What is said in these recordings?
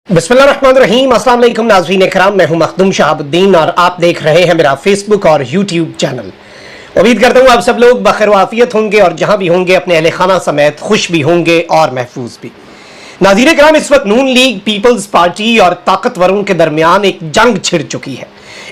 बिस्मिल्लाहिर्रहमानिर्रहीम। अस्सलाम वालेकुम नाज़रीन इकराम, मैं हूं मखदूम शहाबुद्दीन और आप देख रहे हैं मेरा फेसबुक और यूट्यूब चैनल। उम्मीद करता हूं आप सब लोग बखैर वाफियत होंगे और जहां भी होंगे अपने अहले खाना समेत खुश भी होंगे और महफूज भी। नाज़रीन इकराम, इस वक्त नून लीग पीपल्स पार्टी और ताकतवरों के दरमियान एक जंग छिड़ चुकी है।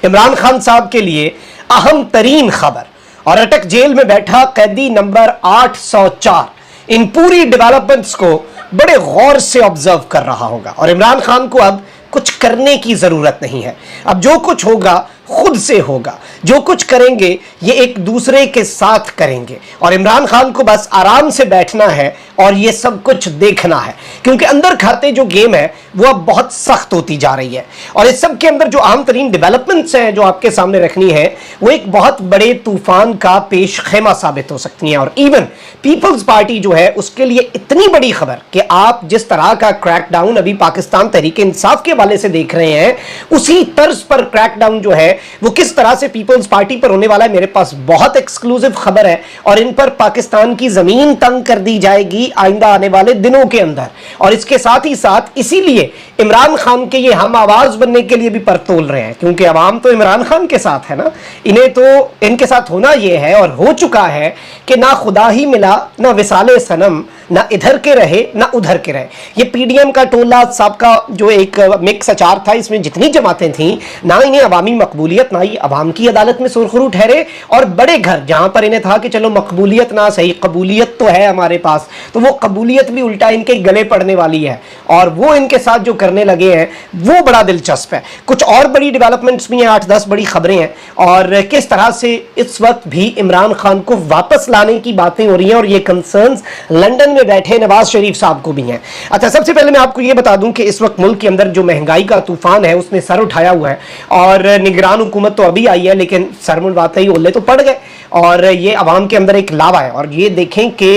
इमरान खान साहब के लिए अहम तरीन खबर और अटक जेल में बैठा कैदी नंबर 804 इन पूरी डेवलपमेंट्स को बड़े गौर से ऑब्जर्व कर रहा होगा और इमरान खान को अब कुछ करने की जरूरत नहीं है। अब जो कुछ होगा खुद से होगा, जो कुछ करेंगे ये एक दूसरे के साथ करेंगे और इमरान खान को बस आराम से बैठना है और ये सब कुछ देखना है, क्योंकि अंदर खाते जो गेम है वो अब बहुत सख्त होती जा रही है। और इस सब के अंदर जो अहम तरीन डेवलपमेंट्स हैं जो आपके सामने रखनी है वो एक बहुत बड़े तूफान का पेश खेमा साबित हो सकती हैं। और इवन पीपल्स पार्टी जो है उसके लिए इतनी बड़ी खबर कि आप जिस तरह का क्रैकडाउन अभी पाकिस्तान तहरीक इंसाफ के हवाले से देख रहे हैं उसी तर्ज पर क्रैकडाउन जो है वो किस तरह से पीपल्स पार्टी पर होने वाला है। मेरे पास बहुत एक्सक्लूसिव खबर है और इन पर पाकिस्तान की जमीन तंग कर दी जाएगी आइंदा आने वाले दिनों के अंदर। और इसके साथ ही साथ इसीलिए इमरान खान के ये हम आवाज बनने के लिए भी पर तोल रहे हैं, क्योंकि अवाम तो इमरान खान के साथ है ना, इन्हें तो इनके साथ होना ये है और हो चुका है कि ना खुदा ही मिला ना विसाले सनम, ना इधर के रहे ना उधर के रहे। ये पीडीएम का टोला साहब का जो एक मिक्स अचार था, इसमें जितनी जमातें थीं ना इन्हें अवामी मकबूलियत ना ही अवाम की अदालत में सुरखरू ठहरे, और बड़े घर जहां पर इन्हें था कि चलो मकबूलियत ना सही कबूलियत तो है हमारे पास, तो वो कबूलियत भी उल्टा इनके गले पड़ने वाली है। और वो इनके साथ जो करने लगे हैं वो बड़ा दिलचस्प है। कुछ और बड़ी डेवलपमेंट्स भी हैं, 8-10 बड़ी खबरें हैं और किस तरह से इस वक्त भी इमरान खान को वापस लाने की बातें हो रही हैं और ये कंसर्न्स लंदन में बैठे नवाज शरीफ साहब को भी हैं। अच्छा, सबसे पहले मैं आपको ये बता दूं कि इस वक्त मुल्क के अंदर जो महंगाई का तूफान है उसने सर उठाया हुआ है और निगरान हुकूमत तो अभी आई है लेकिन सर मुंडवाते ही ओले तो पड़ गए और ये अवाम के अंदर एक लावा है। और ये देखें कि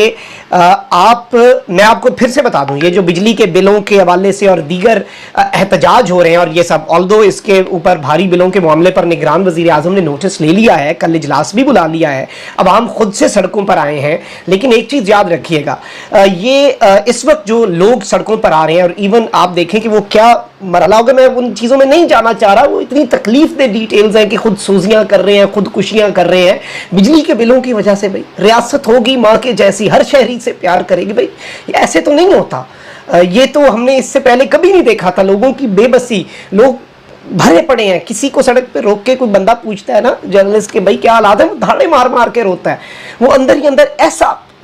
मैं आपको फिर से बता दूं, ये जो बिजली के बिलों के हवाले से और दीगर एहतजाज हो रहे हैं और ये सब, ऑल्दो इसके ऊपर भारी बिलों के मामले पर निगरान वजीर आजम ने नोटिस ले लिया है, कल इजलास भी बुला लिया है, अवाम खुद से सड़कों पर आए हैं। लेकिन एक चीज याद रखिएगा, इस वक्त जो लोग सड़कों पर आ रहे हैं और इवन आप देखें कि वो क्या मरला होगा, मैं उन चीज़ों में नहीं जाना चाह रहा, वो इतनी तकलीफ दे डिटेल्स हैं कि खुद सूजियां कर रहे हैं, खुदकुशियां कर रहे हैं बिजली के बिलों की वजह से। भाई रियासत होगी माँ के जैसी, हर शहरी से प्यार करेगी, भाई ऐसे तो नहीं होता। ये तो हमने इससे पहले कभी नहीं देखा था। लोगों की बेबसी, लोग भरे पड़े हैं, किसी को सड़क पे रोक के कोई बंदा पूछता है ना जर्नलिस्ट के भाई क्या हालात है, वो धाड़े मार मार के रोता है। वो अंदर ही अंदर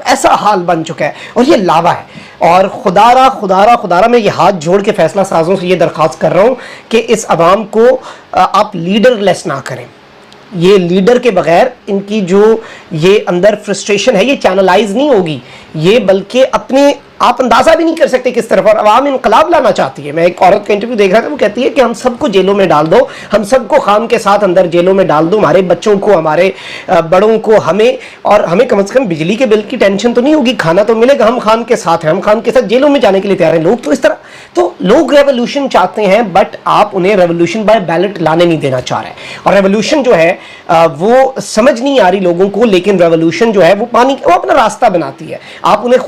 ऐसा हाल बन चुका है और ये लावा है। और खुदारा मैं ये हाथ जोड़ के फैसला साजों से ये दरख्वास्त कर रहा हूँ कि इस अवाम को आप लीडरलेस ना करें। ये लीडर के बगैर इनकी जो ये अंदर फ्रस्ट्रेशन है ये चैनलाइज नहीं होगी, ये बल्कि अपने आप अंदाजा भी नहीं कर सकते किस तरफ। और अवाम इनकलाब लाना चाहती है। मैं एक औरत का इंटरव्यू देख रहा था, वो कहती है कि हम सबको जेलों में डाल दो, हम सबको खान के साथ अंदर जेलों में डाल दो, हमारे बच्चों को, हमारे बड़ों को, हमें, और हमें कम से कम बिजली के बिल की टेंशन तो नहीं होगी, खाना तो मिलेगा, हम खान के साथ हैं, हम खान के साथ जेलों में जाने के लिए तैयार हैं। लोग तो इस तरह, तो लोग रेवोल्यूशन चाहते हैं बट आप उन्हें रेवोल्यूशन बाय बैलेट लाने नहीं देना चाह रहे हैं। और रेवोल्यूशन जो है वो समझ नहीं आ रही लोगों को, लेकिन रेवोल्यूशन जो है वो पानी, वो अपना रास्ता बनाती है। आप उन्हें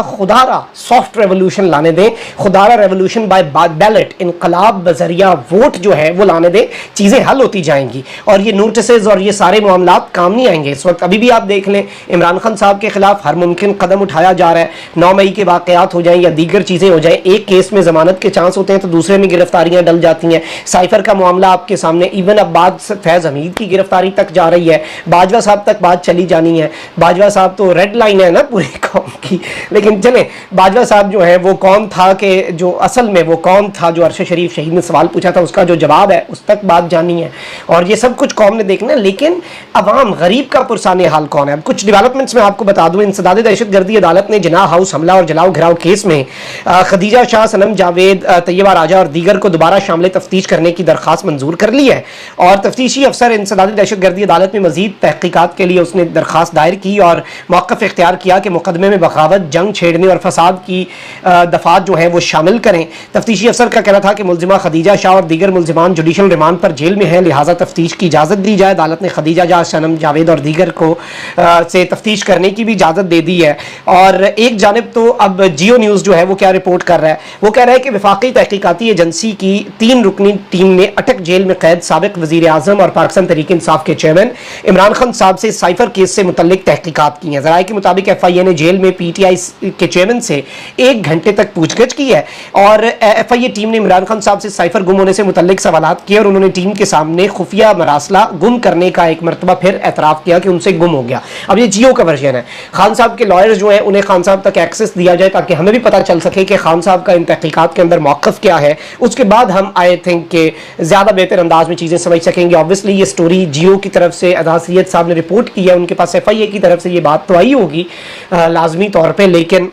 खुदारा सॉफ्ट रेवोल्यूशन लाने दें, खुदारा रेवोल्यूशन बाय बैलेट, इनकलाब बजरिया वोट जो है वो लाने दें, चीजें हल होती जाएंगी और ये नोटिसेज और ये सारे मामलात काम नहीं आएंगे। इस वक्त अभी भी आप देख लें इमरान खान साहब के खिलाफ हर मुमकिन कदम उठाया जा रहा है। 9 मई के वाकयात हो जाएं या दीगर चीजें हो जाएं, एक केस में जमानत के चांस होते हैं तो दूसरे में गिरफ्तारियां डल जाती हैं। साइफर का मामला आपके सामने, इवन अब बात फैज हमीद की गिरफ्तारी तक जा रही है, बाजवा साहब तक बात चली जानी है। बाजवा साहब तो रेड लाइन है ना पूरी कौम की, लेकिन चले बाजवा साहब जो है वो कौन था कि जो असल में वो कौन था जो अरशद शरीफ शहीद ने सवाल पूछा था, उसका जो जवाब है उस तक बात जानी है और ये सब कुछ कौम ने देखना है। लेकिन अवाम गरीब का पुरसाने हाल कौन है। अब कुछ डेवलपमेंट्स में आपको बता दूं, इंसदाद दहशतगर्दी अदालत ने जिना हाउस हमला और जलाओ घिराव केस में खदीजा शाह, सनम जावेद, तैयबा राजा और दीगर को दोबारा शामिल तफ्तीश करने की दरख्वास्त मंजूर कर ली है और तफ्तीशी अफसर इंसदाद दहशतगर्दी अदालत में मजीद तहकीकात के लिए उसने दरख्वास्त दायर की और मौक़िफ़ इख्तियार किया कि मुकदमे में बगावत, जंग, छेड़ने और फसाद की दफात जो है वो शामिल करें। तफ्तीशी अफसर का कहना था कि मुलजिमा खदीजा शाह और दीगर मुलजिमान जुडिशल रिमांड पर जेल में हैं, लिहाजा तफ्तीश की इजाज़त दी जाए। अदालत ने खदीजा शाह, सनम जावेद और दीगर को से तफ्तीश करने की भी इजाज़त दे दी है। और एक जानिब तो अब जियो न्यूज़ जो है वो क्या रिपोर्ट कर रहा है, वो कह रहा है कि वफाकी तहकीकाती एजेंसी की 3 रुकनी टीम ने अटक जेल में कैद साबिक वज़ीर आज़म और पाकिस्तान तहरीक इंसाफ के चेयरमैन इमरान खान साहब से साइफर केस से मुतल्लिक तहकीकात की है। ज़राए के मुताबिक FIA ने जेल में PTI के चेयरमैन से 1 घंटे तक पूछगछ की है और FIA टीम ने इमरान खान साहब से साइफर गुम होने से मुतल्लिक सवालात किए और उन्होंने टीम के सामने खुफिया मरासला गुम करने का एक मरतबा फिर एतराफ़ किया कि उनसे गुम हो गया। अब ये जियो का वर्जन है। खान साहब के लॉयर्स जो हैं उन्हें खान साहब तक एक्सेस दिया जाए ताकि हमें भी पता चल सके कि खान साहब का इन तहकीकात के अंदर मौक़िफ़ क्या है। उसके बाद हम आई थिंक कि ज़्यादा बेहतर अंदाज में चीज़ें समझ सकेंगे। ऑब्वियसली ये स्टोरी जियो की तरफ से अदा सैयद साहब ने रिपोर्ट की है, उनके पास FIA की तरफ से ये बात तो आई होगी लाजमी तौर पर, लेकिन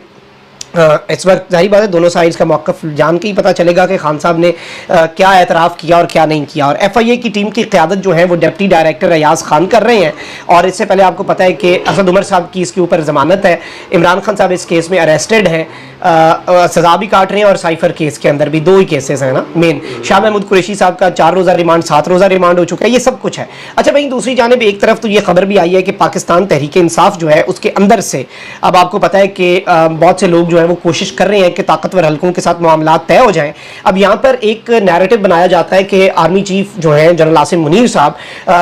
इस वक्त जाहिर बात है दोनों साइड्स का मौक़िफ़ जान के ही पता चलेगा कि खान साहब ने क्या एतराफ़ किया और क्या नहीं किया। और FIA की टीम की क़यादत जो है वो डिप्टी डायरेक्टर अयाज खान कर रहे हैं और इससे पहले आपको पता है कि असद उमर साहब की इसके ऊपर ज़मानत है। इमरान खान साहब इस केस में अरेस्टेड हैं, सज़ा भी काट रहे हैं और साइफर केस के अंदर भी 2 ही केसेस हैं ना मेन। शाह महमूद कुरैशी साहब का 4 रोज़ा रिमांड, 7 रोज़ा रिमांड हो चुका है, ये सब कुछ है। अच्छा भाई, दूसरी जानिब एक तरफ तो ये खबर भी आई है कि पाकिस्तान तहरीक इंसाफ जो है उसके अंदर से अब आपको पता है कि बहुत से लोग जो है वो कोशिश कर रहे हैं कि ताकतवर हलकों के साथ मामला तय हो जाएं। अब यहाँ पर एक नैरेटिव बनाया जाता है कि आर्मी चीफ जो है जनरल आसिम मुनीर साहब,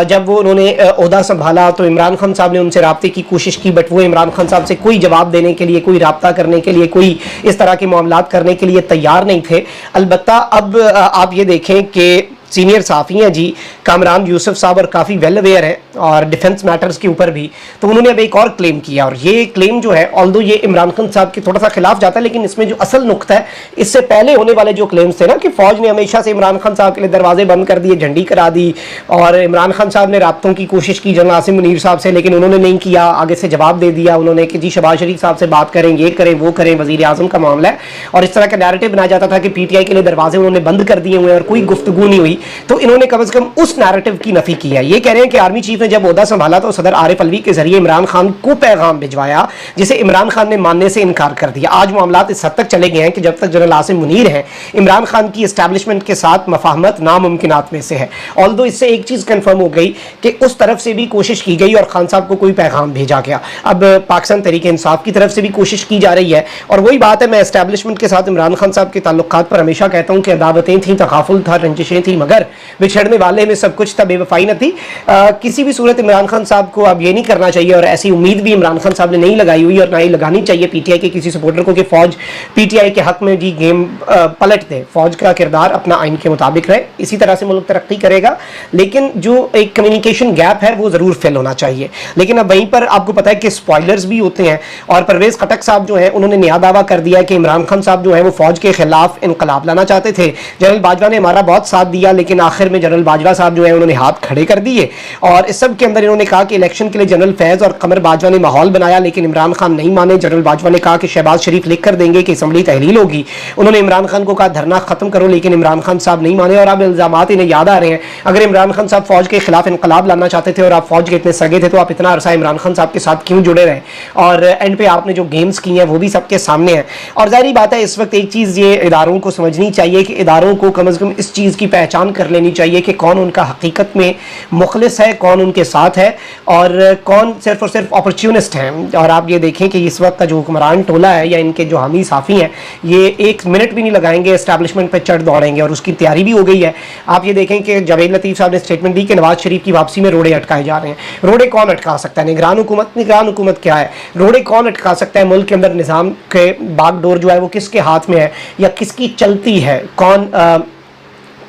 जब वो उन्होंने ओहदा संभाला तो इमरान खान साहब ने उनसे राब्ते की कोशिश की, बट वो इमरान खान साहब से कोई जवाब देने के लिए, कोई राब्ता करने के लिए, कोई इस तरह के मामलात करने के लिए तैयार नहीं थे। अलबत्ता अब आप ये देखें कि सीनियर साफ़ी हैं जी कामरान यूसुफ साहब और काफ़ी वेल अवेयर हैं और डिफेंस मैटर्स के ऊपर भी, तो उन्होंने अब एक और क्लेम किया और ये क्लेम जो है ऑल्दो ये इमरान खान साहब के थोड़ा सा खिलाफ जाता है, लेकिन इसमें जो असल नुक्ता है इससे पहले होने वाले जो क्लेम्स थे ना कि फ़ौज ने हमेशा से इमरान खान साहब के लिए दरवाजे बंद कर दिए, झंडी करा दी और इमरान खान साहब ने राब्तों की कोशिश की जनरल आसिम मुनीर साहब से, लेकिन उन्होंने नहीं किया, आगे से जवाब दे दिया उन्होंने कि जी शहबाज शरीफ साहब से बात करें, ये करें वो करें, वज़ीर आज़म का मामला है। और इस तरह का नैरेटिव बनाया जाता था कि PTI के लिए दरवाजे उन्होंने बंद कर दिए हुए और कोई गुफ्तगू नहीं हुई। तो इन्होंने कम से कम उस नैरेटिव की नफी की है। ये कह रहे हैं कि आर्मी चीफ ने जब ओहदा संभाला तो सदर आरिफ अलवी के जरिए इमरान खान को पैगाम भिजवाया जिसे इमरान खान ने मानने से इनकार कर दिया। आज मामलात इस हद तक चले गए हैं कि जब तक जनरल आसिम मुनीर हैं, इमरान खान की एस्टैब्लिशमेंट के साथ मफाहमत नामुमकिनात में से है। ऑल्दो इससे एक चीज़ कन्फर्म हो गई कि उस तरफ से भी कोशिश की गई और खान साहब को कोई पैगाम भेजा गया। अब पाकिस्तान तहरीक इंसाफ की तरफ से भी कोशिश की जा रही है और वही बात है, मैं एस्टैब्लिशमेंट के साथ इमरान खान साहब के ताल्लुकात पर हमेशा कहता हूँ कि अदावतें थी, तकाफुल था, रंजिशें थी, मगर बिछड़ने वाले में सब कुछ था, बेवफाई न थी। किसी भी सूरत इमरान खान साहब को अब ये नहीं करना चाहिए और ऐसी उम्मीद भी इमरान खान साहब ने नहीं लगाई हुई और ना ही लगानी चाहिए PTI के किसी सपोर्टर को कि फौज PTI के हक में जी गेम पलट दे। फौज का किरदार अपना आइन के मुताबिक रहे, इसी तरह से मुल्क तरक्की करेगा, लेकिन जो एक कम्युनिकेशन गैप है वो ज़रूर फिल होना चाहिए। लेकिन अब वहीं पर आपको पता है कि स्पॉयलर्स भी होते हैं और परवेज़ खटक साहब जो है उन्होंने नया दावा कर दिया कि इमरान खान साहब जो है वो फौज के खिलाफ इनकलाब लाना चाहते थे। जनरल बाजवा ने हमारा बहुत साथ दिया, लेकिन आखिर में जनरल बाजवा साहब जो है उन्होंने हाथ खड़े कर दिए और इस सब के अंदर इन्होंने कहा कि इलेक्शन के लिए जनरल फैज़ और कमर बाजवा ने माहौल बनाया, लेकिन इमरान खान नहीं माने। जनरल बाजवा ने कहा कि शहबाज शरीफ लिख कर देंगे कि असम्बली तहलील होगी। उन्होंने इमरान खान को कहा धरना खत्म करो, लेकिन इमरान खान साहब नहीं माने और अब इल्जामात इन्हें याद आ रहे हैं। अगर इमरान खान साहब फौज के खिलाफ इनकलाब लाना चाहते थे और आप फौज के इतने सगे थे तो आप इतना अरसा इमरान खान साहब के साथ क्यों जुड़े रहे? और एंड पे आपने जो गेम्स की हैं वो भी सबके सामने है। और जाहिर बात है इस वक्त एक चीज़ ये इदारों को समझनी चाहिए कि इदारों को कम अज़ कम इस चीज़ की पहचान कर लेनी चाहिए कि कौन उनका हकीकत में मुखलिस है, कौन उनके साथ है और कौन सिर्फ और सिर्फ अपॉर्चुनिस्ट हैं। और आप ये देखें कि इस वक्त का जो हुक्मरान टोला है या इनके जो हामी साफ़ी हैं ये 1 मिनट भी नहीं लगाएंगे, एस्टैब्लिशमेंट पर चढ़ दौड़ेंगे और उसकी तैयारी भी हो गई है। आप ये देखें कि जावेद लतीफ़ साहब ने स्टेटमेंट दी कि नवाज शरीफ की वापसी में रोड़े अटकाए जा रहे हैं। रोड़े कौन अटका सकता है? निगरान हुकूमत। निगरान हुकूमत क्या है? रोड़े कौन अटका सकता है? मुल्क के अंदर निज़ाम के बागडोर जो है वो किसके हाथ में है या किसकी चलती है? कौन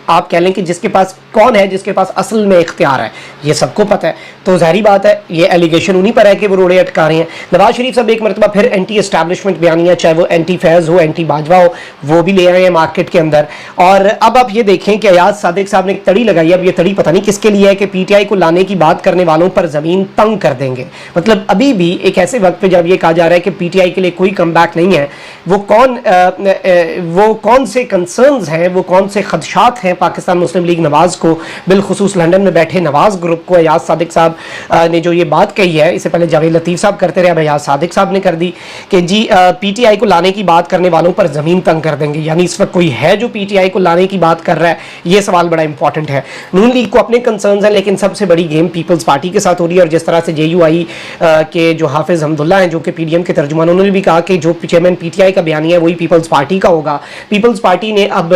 आप कह लें कि जिसके पास कौन है जिसके पास असल में इख्तियार है, ये सबको पता है। तो ज़ाहिर बात है ये एलिगेशन उन्हीं पर है कि वो रोड़े अटका रहे हैं। नवाज शरीफ साहब एक मरतबा फिर एंटी एस्टैब्लिशमेंट बयानिया, चाहे वो एंटी फैज़ हो, एंटी बाजवा हो, वो भी ले आए हैं मार्केट के अंदर। और अब आप ये देखें कि अयाज सादिक साहब ने एक तड़ी लगाई। अब ये तड़ी पता नहीं किसके लिए है कि PTI को लाने की बात करने वालों पर ज़मीन तंग कर देंगे। मतलब अभी भी एक ऐसे वक्त पर जब ये कहा जा रहा है कि PTI के लिए कोई कम बैक नहीं है, वो कौन से कंसर्न्स हैं, वो कौन से खदशात हैं पाकिस्तान मुस्लिम लीग नवाज को, बिलखुसूस लंदन में बैठे नवाज ग्रुप को एजाज सादिक साहब ने जो ये बात कही है, इससे पहले जावेद लतीफ़ साहब करते रहे, अब एजाज सादिक साहब ने कर दी कि जी पीटीआई को लाने की बात करने वालों पर ज़मीन तंग कर देंगे। यानी इस वक्त कोई है जो पीटीआई को लाने की बात कर रहा है? ये सवाल बड़ा इंपॉर्टेंट है। नून लीग को अपने कंसर्न्स हैं, लेकिन सबसे बड़ी गेम पीपल्स पार्टी के साथ हो रही है। और जिस तरह से JUI के जो हाफिज हमदुल्ला हैं, जो कि PDM के तर्जुमान, उन्होंने भी कहा कि जो चेयरमैन PTI का बयान है वही पीपल्स पार्टी का होगा। पीपल्स पार्टी ने अब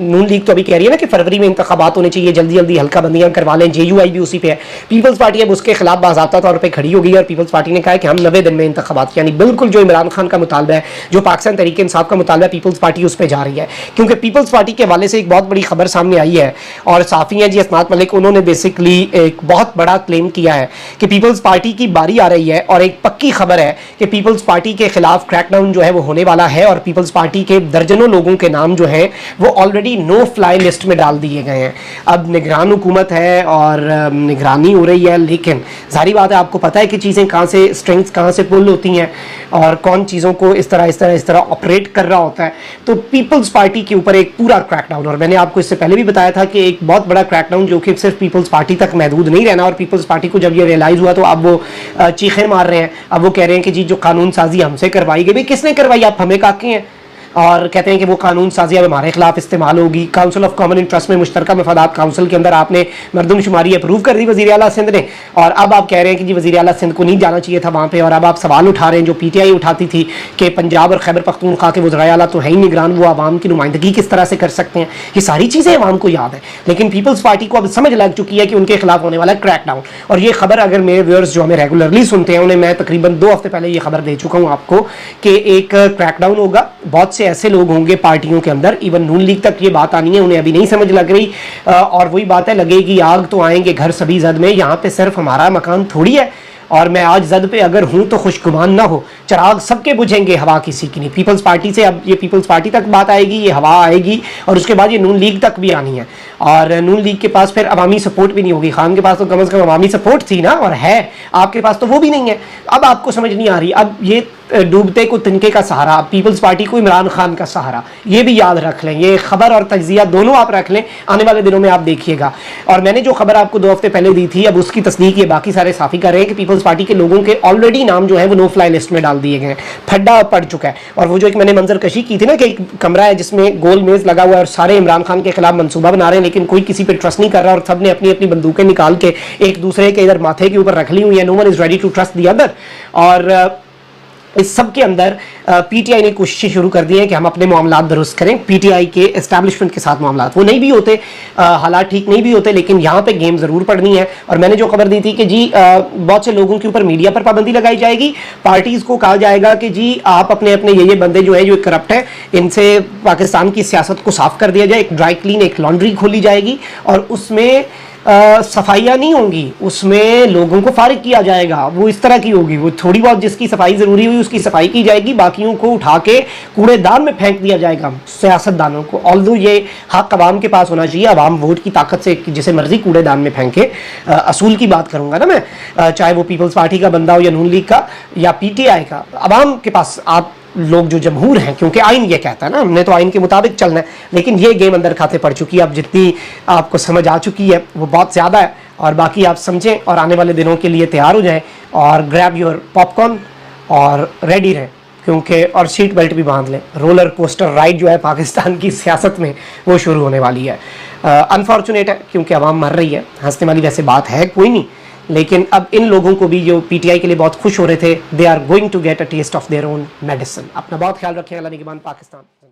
नून लीग तो अभी कह रही है ना कि फरवरी में इंतखाबात होने चाहिए, जल्दी जल्दी हल्का बंदियां करवा लें। JUI भी उसी पे है। पीपल्स पार्टी अब उसके खिलाफ बाज़ाब्ता तौर पर खड़ी हो गई और पीपल्स पार्टी ने कहा है कि हम 90 दिन में इंतखाबात, यानी बिल्कुल जो इमरान खान का मुतालबा है, जो पाकिस्तान तहरीक इंसाफ का मुतालबा है, पीपल्स पार्टी उस पर जा रही है। क्योंकि पीपल्स पार्टी के हवाले से एक बहुत बड़ी खबर सामने आई है और साफ़ी हैं जी असनात मलिक, उन्होंने बेसिकली एक बहुत बड़ा क्लेम किया है कि पीपल्स पार्टी की बारी आ रही है और एक पक्की खबर है कि पीपल्स पार्टी के खिलाफ क्रैकडाउन जो है वो होने वाला है और पीपल्स पार्टी के दर्जनों लोगों के नाम जो हैं वो ऑलरेडी नो फ्लाई लिस्ट में डाल दिए गए हैं। अब निगरान हुकूमत है और निगरानी हो रही है, लेकिन जाहिर बात है आपको पता है कि चीज़ें कहाँ से, स्ट्रेंथ्स कहाँ से पुल होती हैं और कौन चीज़ों को इस तरह ऑपरेट कर रहा होता है। तो पीपल्स पार्टी के ऊपर एक पूरा क्रैकडाउन, और मैंने आपको इससे पहले भी बताया था कि एक बहुत बड़ा क्रैकडाउन जो कि सिर्फ पीपल्स पार्टी तक महदूद नहीं रहना। और पीपल्स पार्टी को जब ये रियलाइज़ हुआ तो अब वो चीखें मार रहे हैं। अब वो कह रहे हैं कि जी जो कानून साजी हमसे करवाई गई, भाई किसने करवाई? आप हमें काके हैं। और कहते हैं कि वो कानून साजी अब हमारे खिलाफ इस्तेमाल होगी। काउंसिल ऑफ कॉमन इंटरेस्ट में मुश्तरका मफादात काउंसिल के अंदर आपने मरदमशुमारी अप्रूव कर दी वज़ीर आला सिंध ने, और अब आप कह रहे हैं कि जी वज़ीर आला सिंध को नहीं जाना चाहिए था वहाँ पे। और अब आप सवाल उठा रहे हैं जो PTI उठाती थी कि पंजाब और खैबर पख्तूनख्वा के वज़राए आला तो है ही निगरान, वो आवाम की नुमाइंदगी किस तरह से कर सकते हैं। ये सारी चीज़ें आवाम को याद है, लेकिन पीपल्स पार्टी को अब समझ लग चुकी है कि उनके खिलाफ होने वाला क्रैकडाउन। और ये खबर अगर मेरे व्यूअर्स जो हमें रेगुलरली सुनते हैं उन्हें मैं तकरीबन 2 हफ्ते पहले ये खबर दे चुका हूँ आपको कि एक क्रैकडाउन होगा। बहुत से ऐसे लोग होंगे पार्टियों के अंदर, इवन नून लीग तक ये बात आनी है, उन्हें अभी नहीं समझ लग रही। और वही बात है, लगेगी आग तो आएंगे घर सभी जद में। यहाँ पे सिर्फ हमारा मकान थोड़ी है और मैं आज जद पे अगर हूँ तो खुशगुमान ना हो, चिराग सबके बुझेंगे, हवा किसी की नहीं। पीपल्स पार्टी से अब ये पीपल्स पार्टी तक बात आएगी, ये हवा आएगी और उसके बाद ये नून लीग तक भी आनी है। और नून लीग के पास फिर अवामी सपोर्ट भी नहीं होगी। खान के पास तो कम से कम अवामी सपोर्ट थी ना, और है, आपके पास तो वो भी नहीं है। अब आपको समझ नहीं आ रही, अब ये डूबते को तिनके का सहारा, पीपल्स पार्टी को इमरान खान का सहारा, ये भी याद रख लें। ये खबर और तज्जिया दोनों आप रख लें, आने वाले दिनों में आप देखिएगा। और मैंने जो खबर आपको 2 हफ्ते पहले दी थी, अब उसकी तस्दीक ये बाकी सारे साफी कर रहे हैं कि पीपल्स पार्टी के लोगों के ऑलरेडी नाम जो है वो नो फ्लाई लिस्ट में डाल दिए गए हैं। फड्डा पड़ चुका है। और वो जो एक मैंने मंजर कशी की थी ना कि एक कमरा है जिसमें गोल मेज लगा हुआ है और सारे इमरान खान के खिलाफ मनसूबा बना रहे हैं, लेकिन कोई किसी पर ट्रस्ट नहीं कर रहा और सबने अपनी अपनी बंदूकें निकाल के एक दूसरे के इधर माथे के ऊपर रख ली हुई है। No one is ready to trust the other. और इस सब के अंदर PTI ने कोशिशें शुरू कर दी हैं कि हम अपने मामलात दुरुस्त करें। PTI के एस्टैब्लिशमेंट के साथ मामलात वो नहीं भी होते, हालात ठीक नहीं भी होते, लेकिन यहाँ पे गेम ज़रूर पड़नी है। और मैंने जो खबर दी थी कि जी बहुत से लोगों के ऊपर मीडिया पर पाबंदी लगाई जाएगी, पार्टीज़ को कहा जाएगा कि जी आप अपने अपने ये बंदे जो है जो करप्ट है, इनसे पाकिस्तान की सियासत को साफ कर दिया जाए। एक ड्राई क्लीन, एक लॉन्ड्री खोली जाएगी और उसमें सफाइयाँ नहीं होंगी, उसमें लोगों को फारिग किया जाएगा। वो इस तरह की होगी, वो थोड़ी बहुत जिसकी सफाई ज़रूरी हुई उसकी सफाई की जाएगी, बाकियों को उठा के कूड़ेदान में फेंक दिया जाएगा सियासतदानों को। ऑल्दो ये हक अवाम के पास होना चाहिए, अवाम वोट की ताकत से जिसे मर्जी कूड़ेदान में फेंके। असूल की बात करूँगा ना मैं, चाहे वो पीपल्स पार्टी का बंदा हो या नून लीग का या PTI का, अवाम के पास आप लोग जो जमहूर हैं, क्योंकि आइन ये कहता है ना, हमने तो आइन के मुताबिक चलना है। लेकिन ये गेम अंदर खाते पड़ चुकी है, अब जितनी आपको समझ आ चुकी है वो बहुत ज़्यादा है। और बाकी आप समझें और आने वाले दिनों के लिए तैयार हो जाएं और ग्रैब योर पॉपकॉर्न और रेडी रहें, क्योंकि और सीट बेल्ट भी बांध लें। रोलर कोस्टर राइड जो है पाकिस्तान की सियासत में वो शुरू होने वाली है। अनफॉर्चुनेट है क्योंकि आवाम मर रही है, हंसने वाली वैसे बात है कोई नहीं, लेकिन अब इन लोगों को भी जो PTI के लिए बहुत खुश हो रहे थे, they are going to get a test of their own medicine. अपना बहुत ख्याल रखें। अल्लाह निगहबान पाकिस्तान।